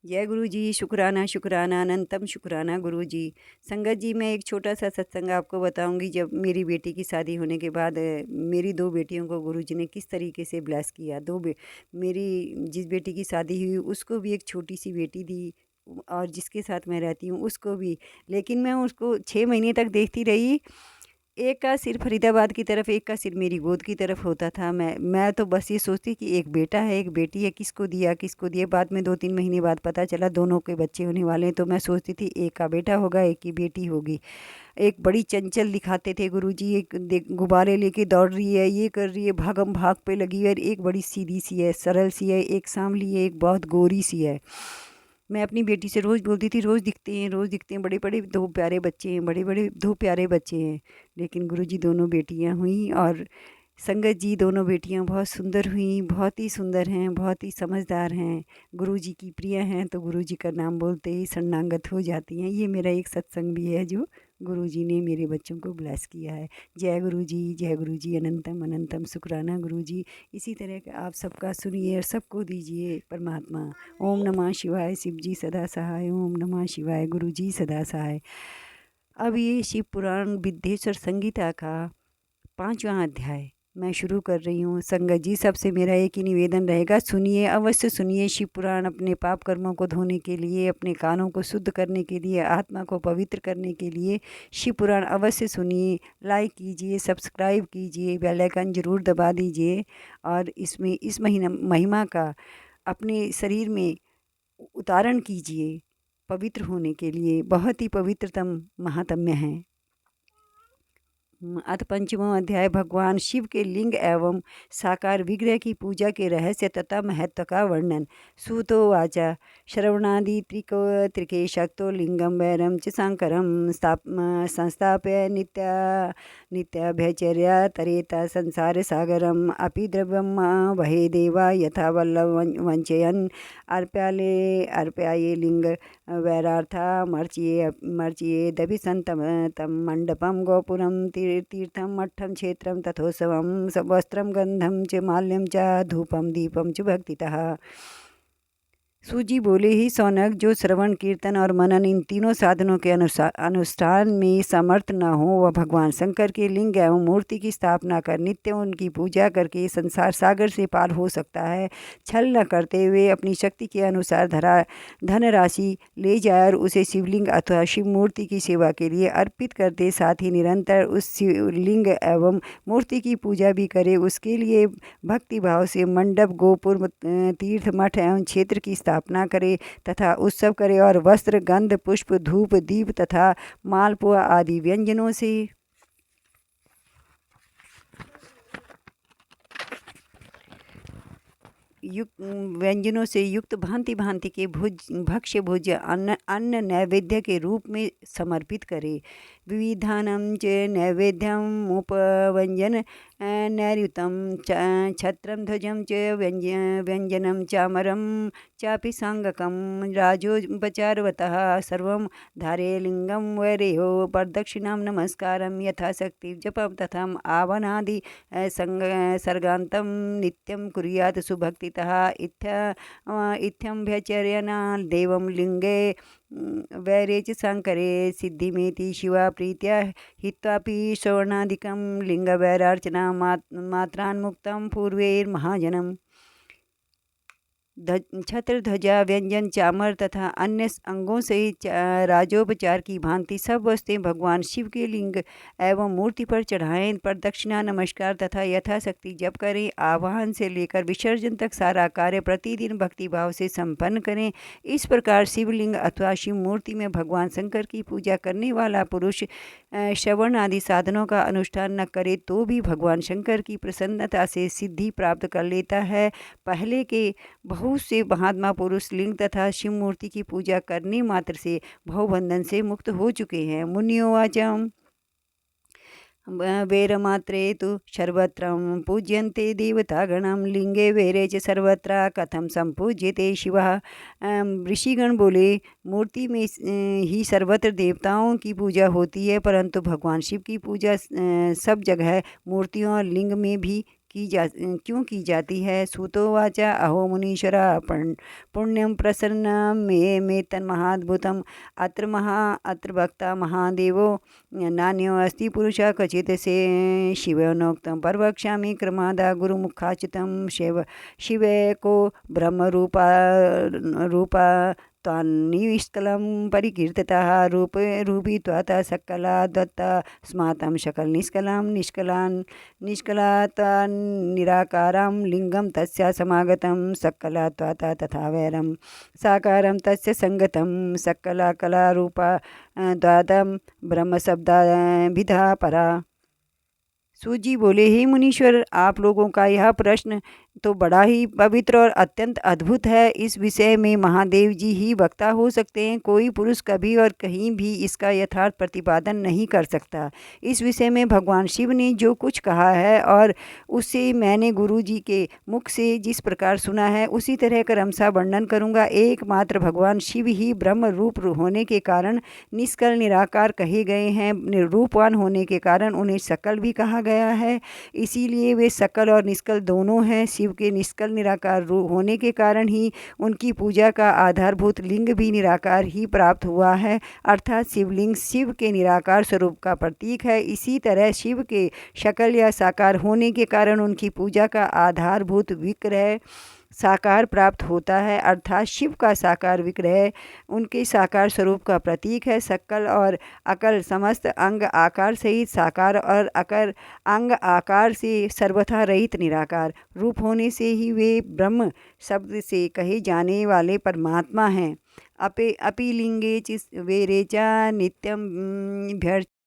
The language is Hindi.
जय गुरु जी। शुक्राना शुक्राना अनंतम शुक्राना गुरु जी। संगत जी, मैं एक छोटा सा सत्संग आपको बताऊंगी। जब मेरी बेटी की शादी होने के बाद मेरी दो बेटियों को गुरु जी ने किस तरीके से ब्लेस किया। मेरी जिस बेटी की शादी हुई उसको भी एक छोटी सी बेटी दी, और जिसके साथ मैं रहती हूँ उसको भी। लेकिन मैं उसको 6 महीने तक देखती रही। एक का सिर फरीदाबाद की तरफ, एक का सिर मेरी गोद की तरफ होता था। मैं तो बस ये सोचती कि एक बेटा है एक बेटी है, किसको दिया किसको दिया। बाद में 2-3 महीने बाद पता चला दोनों के बच्चे होने वाले हैं। तो मैं सोचती थी एक का बेटा होगा एक की बेटी होगी। एक बड़ी चंचल दिखाते थे गुरुजी, एक गुब्बारे लेके दौड़ रही है, ये कर रही है, भागम भाग पे लगी है। और एक बड़ी सीधी सी है, सरल सी है, एक सांवली है, एक बहुत गोरी सी है। मैं अपनी बेटी से रोज़ बोलती थी, रोज़ दिखते हैं रोज़ दिखते हैं, बड़े बड़े दो प्यारे बच्चे हैं, बड़े बड़े दो प्यारे बच्चे हैं। लेकिन गुरुजी दोनों बेटियां हुई, और संगत जी दोनों बेटियां बहुत सुंदर हुई, बहुत ही सुंदर हैं, बहुत ही समझदार हैं, गुरुजी की प्रिय हैं। तो गुरुजी का नाम बोलते ही शरणागत हो जाती हैं। ये मेरा एक सत्संग भी है जो गुरुजी ने मेरे बच्चों को ब्लेस किया है। जय गुरु जी, अनंतम अनंतम शुक्राना गुरु जी। इसी तरह का आप सबका सुनिए और सबको दीजिए परमात्मा। ओम नमः शिवाय। शिव जी सदा सहाय। ओम नमः शिवाय। गुरु जी सदा सहाय। अब ये शिव पुराण विद्येश्वर संगीता का 5वां अध्याय मैं शुरू कर रही हूँ। संगत जी, सबसे मेरा एक ही निवेदन रहेगा, सुनिए, अवश्य सुनिए शिव पुराण। अपने पाप कर्मों को धोने के लिए, अपने कानों को शुद्ध करने के लिए, आत्मा को पवित्र करने के लिए शिव पुराण अवश्य सुनिए। लाइक कीजिए, सब्सक्राइब कीजिए, बेल आइकन ज़रूर दबा दीजिए। और इसमें इस महीना महिमा का अपने शरीर में उतारण कीजिए। पवित्र होने के लिए बहुत ही पवित्रतम महात्म्य है। अथ 5वां अध्याय भगवान शिव के लिंग एवं साकार विग्रह की पूजा के रहस्य तथा महत्व का वर्णन। सूतो वाचा श्रवणादि त्रिकेशक्तो लिंगम वैरम च शंकरम संस्थाप्य नित्याभ्यचर्या तरेता संसार सागरम अपि द्रव्यम वहे देवा यथा वल्लभ वंचयन अर्प्याये लिंग वैरार्था मर्चिये दभिसन्तं तं मण्डपं गोपुरं तीर्थं मठं क्षेत्रं तथोत्सवं वस्त्रं गन्धं च माल्यं च धूपं दीपं च भक्तितः। सूजी बोले, ही सौनक, जो श्रवण कीर्तन और मनन इन तीनों साधनों के अनुष्ठान में समर्थ न हो, वह भगवान शंकर के लिंग एवं मूर्ति की स्थापना कर नित्य उनकी पूजा करके संसार सागर से पार हो सकता है। छल न करते हुए अपनी शक्ति के अनुसार धन राशि ले जाए और उसे शिवलिंग अथवा शिव मूर्ति की सेवा के लिए अर्पित कर दे। साथ ही निरंतर उस शिवलिंग एवं मूर्ति की पूजा भी करे। उसके लिए भक्ति भाव से मंडप, गोपुर, तीर्थ, मठ एवं क्षेत्र की स्थापना करे तथा उत्सव करे, और वस्त्र, गंध, पुष्प, धूप, दीप तथा मालपुआ आदि व्यंजनों से युक्त भांति भांति के भक्ष्य भोज्य अन्न नैवेद्य के रूप में समर्पित करे। विविधानं च नैवेद्यम् उपवञ्जन नैऋतं छत्रं ध्वजं च व्यञ्जनं चामरं चापि साङ्गकं राजोपचारवतः सर्वं धारयलिङ्गं वैरेयो प्रदक्षिणां नमस्कारं यथाशक्ति जपं तथा आवनादि सर्गान्तं नित्यं कुर्यात् सुभक्तितः। इत्थं भ्यचर्यना देवं लिङ्गे वैरे च शङ्करे सिद्धिमेति शिवा प्रीत्या हित्वापि श्रवणादिकं लिङ्गवैरार्चना मात्रान्मुक्तं पूर्वैर्महाजनम्। छत्र, ध्वजा, व्यंजन, चामर तथा अन्य अंगों से राजोपचार की भांति सब वस्तुएं भगवान शिव के लिंग एवं मूर्ति पर चढ़ाएं। प्रदक्षिणा, नमस्कार तथा यथाशक्ति जप करें। आवाहन से लेकर विसर्जन तक सारा कार्य प्रतिदिन भक्तिभाव से संपन्न करें। इस प्रकार शिवलिंग अथवा शिव मूर्ति में भगवान शंकर की पूजा करने वाला पुरुष श्रवण आदि साधनों का अनुष्ठान न करे तो भी भगवान शंकर की प्रसन्नता से सिद्धि प्राप्त कर लेता है। पहले के बहुत से महात्मा पुरुष लिंग तथा शिव मूर्ति की पूजा करने मात्र से भवबंधन से मुक्त हो चुके हैं। मुनियोवाचम वेरमात्रे तु सर्वत्र पूज्यन्ते देवतागणं लिंगे वेरे च सर्वत्र कथम संपूज्यते शिवः। ऋषिगण बोले, मूर्ति में ही सर्वत्र देवताओं की पूजा होती है, परंतु भगवान शिव की पूजा सब जगह मूर्तियों और लिंग में भी क्यों की जाती है। सूतोवाच अहो मुनीश्वरा पुण्यम प्रसन्न मे तन्महाद्भुतम अत्र भक्ता महादेवो नान्यो अस्ति पुरुषः क्वचित् से शिवेनोक्तं प्रवक्ष्यामि क्रमादा गुरुमुखाच्युतं शिवैको ब्रह्मरूपा त्वान्निष्कलं परिकीर्तितः रूपी त्वता सकला दत्ता स्मातं सकलनिष्कलं निष्कला निराकारं लिङ्गं तस्य समागतं सकला त्वता तथा वैरं साकारं तस्य संगतं सकला कलारूपा द्वादं ब्रह्मशब्दाभिधा परा। सूत जी बोले, हे मुनीश्वर, आप लोगों का यह प्रश्न तो बड़ा ही पवित्र और अत्यंत अद्भुत है। इस विषय में महादेव जी ही वक्ता हो सकते हैं। कोई पुरुष कभी और कहीं भी इसका यथार्थ प्रतिपादन नहीं कर सकता। इस विषय में भगवान शिव ने जो कुछ कहा है और उससे मैंने गुरु जी के मुख से जिस प्रकार सुना है उसी तरह क्रमशः वर्णन करूँगा। एकमात्र भगवान शिव ही ब्रह्म रूप होने के कारण निष्कल निराकार कहे गए हैं। रूपवान होने के कारण उन्हें सकल भी कहा गया है। इसीलिए वे सकल और निष्कल दोनों हैं। शिव के निष्कल निराकार रूप होने के कारण ही उनकी पूजा का आधारभूत लिंग भी निराकार ही प्राप्त हुआ है, अर्थात शिवलिंग शिव के निराकार स्वरूप का प्रतीक है। इसी तरह शिव के शकल या साकार होने के कारण उनकी पूजा का आधारभूत विग्रह साकार प्राप्त होता है, अर्थात शिव का साकार विग्रह उनके साकार स्वरूप का प्रतीक है। सकल और अकल समस्त अंग आकार सहित साकार और अकर अंग आकार से सर्वथा रहित निराकार रूप होने से ही वे ब्रह्म शब्द से कहे जाने वाले परमात्मा हैं। अपि लिंगे चिस वेरे च नित्यम